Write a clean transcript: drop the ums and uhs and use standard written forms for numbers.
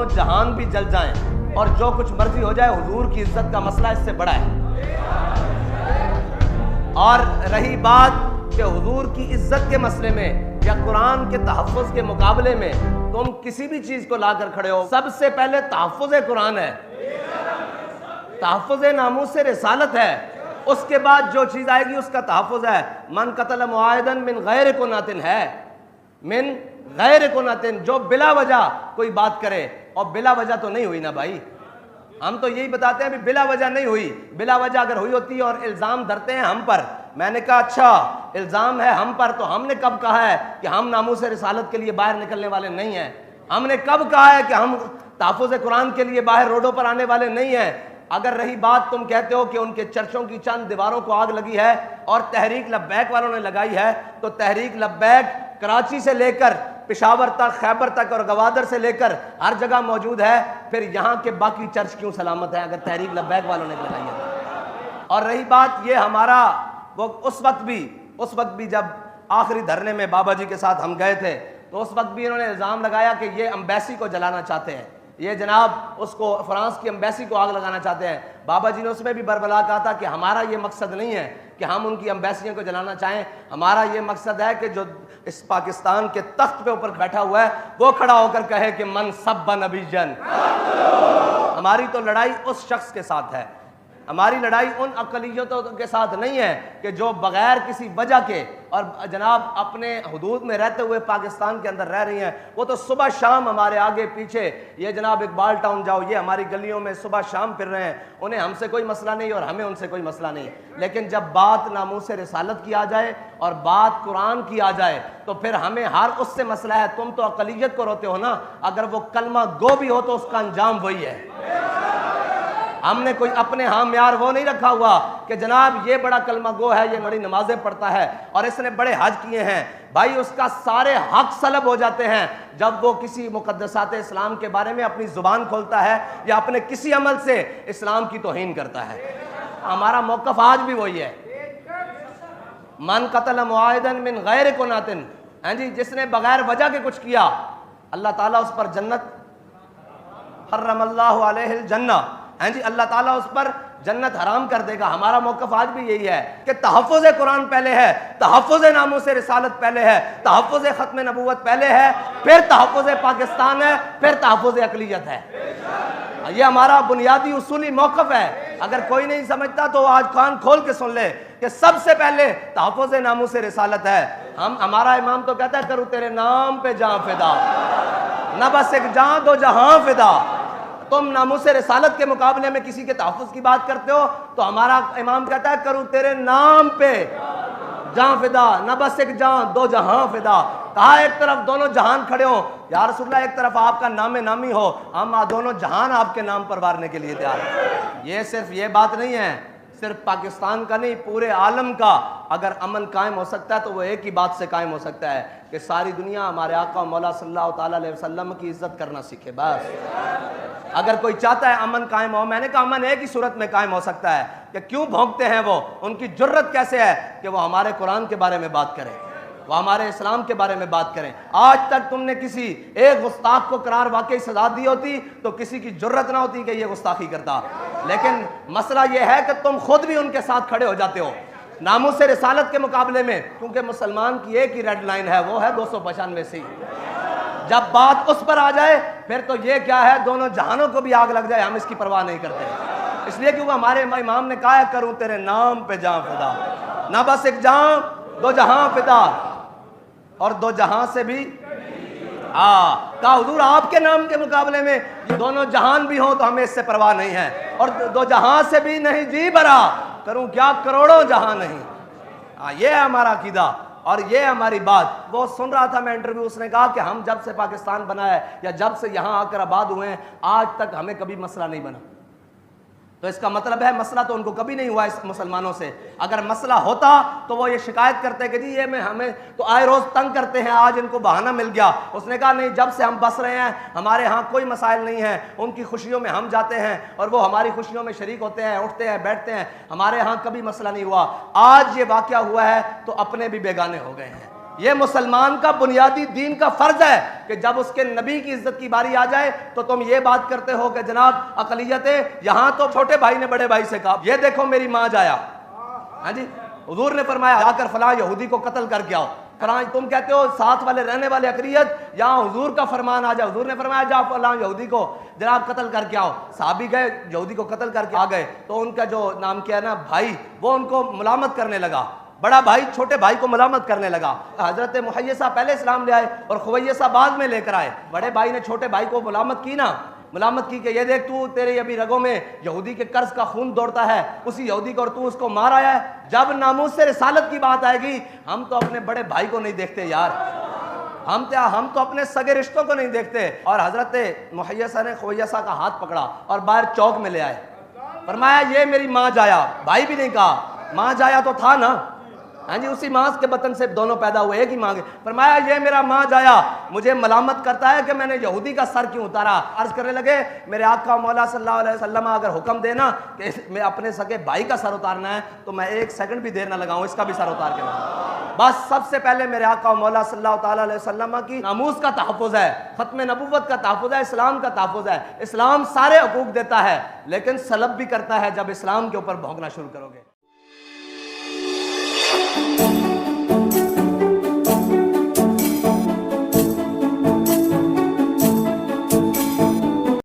دونوں جہان بھی جل جائیں اور جو کچھ مرضی ہو جائے، حضور کی عزت کا مسئلہ اس سے بڑا ہے۔ اور رہی بات کہ حضور کی عزت کے مسئلے میں یا قرآن کے تحفظ کے مقابلے میں تم کسی بھی چیز کو لا کر کھڑے ہو، سب سے پہلے تحفظ قرآن ہے، تحفظ ناموس رسالت ہے، اس کے بعد جو چیز آئے گی اس کا تحفظ ہے۔ من قتل معاہدا من غیر کنات ہے، من غیر کنات، جو بلا وجہ کوئی بات کرے، اور بلا وجہ تو نہیں ہوئی نا بھائی، ہم تو یہی بتاتے ہیں بھی بلا وجہ نہیں ہوئی، بلا وجہ اگر ہوئی ہوتی اور الزام دھرتے ہیں ہم پر، میں نے کہا اچھا الزام ہے ہم پر، تو ہم نے کب کہا ہے کہ ہم ناموس رسالت کے لیے باہر نکلنے والے نہیں ہیں؟ ہم نے کب کہا ہے کہ ہم تحفظ قرآن کے لیے باہر روڈوں پر آنے والے نہیں ہیں؟ اگر رہی بات تم کہتے ہو کہ ان کے چرچوں کی چند دیواروں کو آگ لگی ہے اور تحریک لبیک والوں نے لگائی ہے، تو تحریک لبیک کراچی سے لے کر پشاور تک، خیبر تک اور گوادر سے لے کر ہر جگہ موجود ہے، پھر یہاں کے باقی چرچ کیوں سلامت ہیں اگر تحریک لبیک والوں نے لگائی ہے؟ اور رہی بات یہ ہمارا، وہ اس وقت بھی جب آخری دھرنے میں بابا جی کے ساتھ ہم گئے تھے تو اس وقت بھی انہوں نے الزام لگایا کہ یہ امبیسی کو جلانا چاہتے ہیں، یہ جناب اس کو فرانس کی امبیسی کو آگ لگانا چاہتے ہیں۔ بابا جی نے اس میں بھی بربلا کہا تھا کہ ہمارا یہ مقصد نہیں ہے کہ ہم ان کی امبیسیوں کو جلانا چاہیں، ہمارا یہ مقصد ہے کہ جو اس پاکستان کے تخت پہ اوپر بیٹھا ہوا ہے وہ کھڑا ہو کر کہے کہ من سب نبی جن۔ ہماری تو لڑائی اس شخص کے ساتھ ہے، ہماری لڑائی ان اقلیتوں کے ساتھ نہیں ہے کہ جو بغیر کسی وجہ کے اور جناب اپنے حدود میں رہتے ہوئے پاکستان کے اندر رہ رہی ہیں، وہ تو صبح شام ہمارے آگے پیچھے، یہ جناب اقبال ٹاؤن جاؤ، یہ ہماری گلیوں میں صبح شام پھر رہے ہیں، انہیں ہم سے کوئی مسئلہ نہیں اور ہمیں ان سے کوئی مسئلہ نہیں، لیکن جب بات ناموس رسالت کی آ جائے اور بات قرآن کی آ جائے تو پھر ہمیں ہر اس سے مسئلہ ہے۔ تم تو اقلیت کو روتے ہو نا، اگر وہ کلمہ گو بھی ہو تو اس کا انجام وہی ہے۔ ہم نے کوئی اپنے ہاں معیار وہ نہیں رکھا ہوا کہ جناب یہ بڑا کلمہ گو ہے، یہ بڑی نمازیں پڑھتا ہے اور اس نے بڑے حج کیے ہیں، بھائی اس کا سارے حق سلب ہو جاتے ہیں جب وہ کسی مقدسات اسلام کے بارے میں اپنی زبان کھولتا ہے یا اپنے کسی عمل سے اسلام کی توہین کرتا ہے۔ ہمارا موقف آج بھی وہی ہے، من قتل معاہدا من غیر کنات، ہاں جی، جس نے بغیر وجہ کے کچھ کیا اللہ تعالیٰ اس پر جنت، حرم اللہ علیہ الجنہ، ہاں جی، اللہ تعالیٰ اس پر جنت حرام کر دے گا۔ ہمارا موقف آج بھی یہی ہے کہ تحفظ قرآن پہلے ہے، تحفظ ناموس رسالت پہلے ہے، تحفظ ختم نبوت پہلے ہے، پھر تحفظ پاکستان ہے، پھر تحفظ اقلیت ہے۔ یہ ہمارا بنیادی اصولی موقف ہے، اگر کوئی نہیں سمجھتا تو آج کان کھول کے سن لے کہ سب سے پہلے تحفظ ناموس رسالت ہے۔ ہمارا امام تو کہتا ہے کروں تیرے نام پہ جاں فدا، نہ بس ایک جاں دو جہاں فدا۔ تم ناموس رسالت کے مقابلے میں کسی کے تحفظ کی بات کرتے ہو تو ہمارا امام کہتا ہے کروں تیرے نام پہ جاں فدا، نہ بس ایک جاں دو جہاں فدا۔ کہا ایک طرف دونوں جہان کھڑے ہو یا رسول اللہ، ایک طرف آپ کا نام نامی ہو، ہم دونوں جہان آپ کے نام پر وارنے کے لیے تیار ہیں۔ یہ صرف یہ بات نہیں ہے، صرف پاکستان کا نہیں، پورے عالم کا اگر امن قائم ہو سکتا ہے تو وہ ایک ہی بات سے قائم ہو سکتا ہے کہ ساری دنیا ہمارے آقا مولا صلی اللہ تعالیٰ علیہ وسلم کی عزت کرنا سیکھے۔ بس اگر کوئی چاہتا ہے امن قائم ہو، میں نے کہا امن ایک ہی صورت میں قائم ہو سکتا ہے کہ کیوں بھونکتے ہیں وہ، ان کی جرت کیسے ہے کہ وہ ہمارے قرآن کے بارے میں بات کریں، وہ ہمارے اسلام کے بارے میں بات کریں۔ آج تک تم نے کسی ایک گستاخ کو قرار واقعی سزا دی ہوتی تو کسی کی جرت نہ ہوتی کہ یہ گستاخی کرتا، لیکن مسئلہ یہ ہے کہ تم خود بھی ان کے ساتھ کھڑے ہو جاتے ہو ناموس رسالت کے مقابلے میں، کیونکہ مسلمان کی ایک ہی ریڈ لائن ہے، وہ ہے 295 سی۔ جب بات اس پر آ جائے پھر تو یہ کیا ہے، دونوں جہانوں کو بھی آگ لگ جائے ہم اس کی پرواہ نہیں کرتے، اس لیے کیونکہ ہمارے امام نے کہا ہے کروں تیرے نام پہ جاں فدا، نہ بس ایک جاں دو جہاں فدا، اور دو جہاں سے بھی کہا حضور آپ کے نام کے مقابلے میں یہ دونوں جہان بھی ہوں تو ہمیں اس سے پرواہ نہیں ہے، اور دو جہاں سے بھی نہیں جی برا، کروں کیا کروڑوں جہاں نہیں۔ یہ ہے ہمارا عقیدہ اور یہ ہماری بات۔ وہ سن رہا تھا میں انٹرویو، اس نے کہا کہ ہم جب سے پاکستان بنا ہے یا جب سے یہاں آ کر آباد ہوئے ہیں آج تک ہمیں کبھی مسئلہ نہیں بنا، تو اس کا مطلب ہے مسئلہ تو ان کو کبھی نہیں ہوا اس مسلمانوں سے۔ اگر مسئلہ ہوتا تو وہ یہ شکایت کرتے کہ جی یہ میں ہمیں تو آئے روز تنگ کرتے ہیں، آج ان کو بہانہ مل گیا۔ اس نے کہا نہیں، جب سے ہم بس رہے ہیں ہمارے ہاں کوئی مسائل نہیں ہیں، ان کی خوشیوں میں ہم جاتے ہیں اور وہ ہماری خوشیوں میں شریک ہوتے ہیں، اٹھتے ہیں بیٹھتے ہیں، ہمارے ہاں کبھی مسئلہ نہیں ہوا۔ آج یہ واقعہ ہوا ہے تو اپنے بھی بیگانے ہو گئے ہیں، یہ مسلمان کا بنیادی دین کا فرض ہے کہ جب اس کے نبی کی عزت کی باری آ جائے تو تم یہ بات کرتے ہو کہ جناب اقلیتیں، یہاں تو چھوٹے بھائی نے بڑے بھائی سے کہا یہ دیکھو میری ماں جایا، ہاں جی حضور نے فرمایا جا کر فلاں یہودی کو قتل کر کے آؤ، فلاں تم کہتے ہو ساتھ والے رہنے والے اقلیت، یہاں حضور کا فرمان آ جائے، حضور نے فرمایا جا فلاں یہودی کو جناب قتل کر کے آؤ، صحابی گئے یہودی کو قتل کر کے آ گئے تو ان کا جو نام کیا ہے نا بھائی، وہ ان کو ملامت کرنے لگا، بڑا بھائی چھوٹے بھائی کو ملامت کرنے لگا۔ حضرت محیصہ پہلے اسلام لے آئے اور خویصہ بعد میں لے کر آئے، بڑے بھائی نے چھوٹے بھائی کو ملامت کی نا، ملامت کی کہ یہ دیکھ تو تیرے ابھی رگوں میں یہودی کے قرض کا خون دوڑتا ہے، اسی یہودی کو اور تو اس کو مار آیا ہے۔ جب ناموس سے رسالت کی بات آئے گی ہم تو اپنے بڑے بھائی کو نہیں دیکھتے یار، ہم تو اپنے سگے رشتوں کو نہیں دیکھتے۔ اور حضرت محیصہ نے خویصہ کا ہاتھ پکڑا اور باہر چوک میں لے آئے، فرمایا یہ میری ماں جایا، بھائی بھی نہیں کہا، ماں جایا تو تھا نا، ہاں جی اسی ماں کے بطن سے دونوں پیدا ہوئے، ایک ہی ماں کے، فرمایا یہ میرا ماں جایا مجھے ملامت کرتا ہے کہ میں نے یہودی کا سر کیوں اتارا۔ عرض کرنے لگے میرے آقا مولا صلی اللہ علیہ وسلم اگر حکم دینا کہ میں اپنے سگے بھائی کا سر اتارنا ہے تو میں ایک سیکنڈ بھی دیر نہ لگاؤں، اس کا بھی سر اتار کے لاؤں۔ بس سب سے پہلے میرے آقا مولا صلی اللہ تعالیٰ علیہ وسلم کی ناموس کا تحفظ ہے، ختم نبوت کا تحفظ ہے، اسلام کا تحفظ ہے۔ اسلام سارے حقوق دیتا ہے لیکن سلب بھی کرتا ہے جب اسلام کے اوپر بھونکنا شروع کرو گے۔